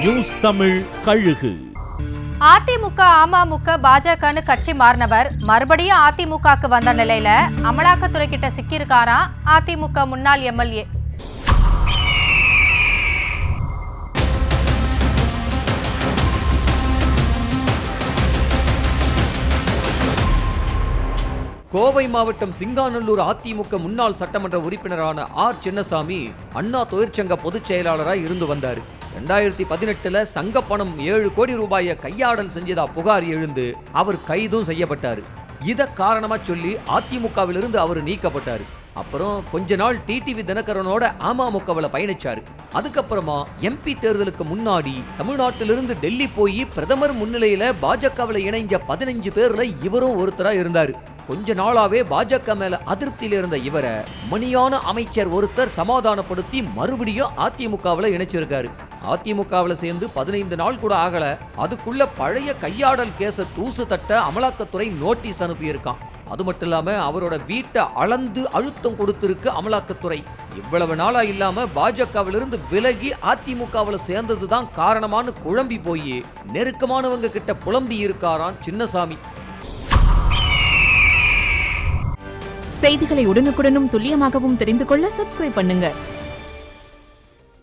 News Tamil கழுகு. அதிமுக அமமுக பாஜகன்னு கட்சி மாறினவர் மறுபடியும் அதிமுகக்கு வந்த நிலையில அமலாக்கத்துறை கிட்ட சிக்கியிருக்காராம் அதிமுக முன்னாள் எம்எல்ஏ. கோவை மாவட்டம் சிங்காநல்லூர் அதிமுக முன்னாள் சட்டமன்ற உறுப்பினரான ஆர் சின்னசாமி அண்ணா தொழிற்சங்க பொதுச் செயலாளராக இருந்து வந்தார். 2018 சங்க பணம் 7 கோடி ரூபாயை கையாடல் செஞ்சதா புகார் எழுந்து அவர் கைதும் செய்யப்பட்டார். இத காரணமா சொல்லி அதிமுகவிலிருந்து அவர் நீக்கப்பட்டார். அப்புறம் கொஞ்ச நாள் டிடிவி தினகரனோட அமமுகவில் பயணிச்சாரு. அதுக்கப்புறமா எம்பி தேர்தலுக்கு முன்னாடி தமிழ்நாட்டிலிருந்து டெல்லி போய் பிரதமர் முன்னிலையில பாஜகவில் இணைஞ்ச 15 பேர்ல இவரும் ஒருத்தரா இருந்தாரு. கொஞ்ச நாளாவே பாஜக மேல அதிருப்தியில இருந்த இவரை மணியான அமைச்சர் ஒருத்தர் சமாதானப்படுத்தி மறுபடியும் அதிமுகவில் இணைச்சிருக்காரு. அதிமுகவில் சேர்ந்து 15 நாள் கூட ஆகல, அதுக்குள்ள பழைய கையாடல் கேஸ தூசு தட்ட அமலாக்கத்துறை நோட்டீஸ் அனுப்பியிருக்கான். அது மட்டும் இல்லாம அவரோட வீட்டை அளந்து அழுத்தம் கொடுத்திருக்கு அமலாக்கத்துறை. இவ்வளவு நாளா இல்லாம பாஜகவிலிருந்து விலகி அதிமுகவில் சேர்ந்ததுதான் காரணமானு குழம்பி போய் நெருக்கமானவங்க கிட்ட புலம்பி இருக்காராம் சின்னசாமி. செய்திகளை உடனுக்குடனும் துல்லியமாகவும் தெரிந்து கொள்ள சப்ஸ்கிரைப் பண்ணுங்க.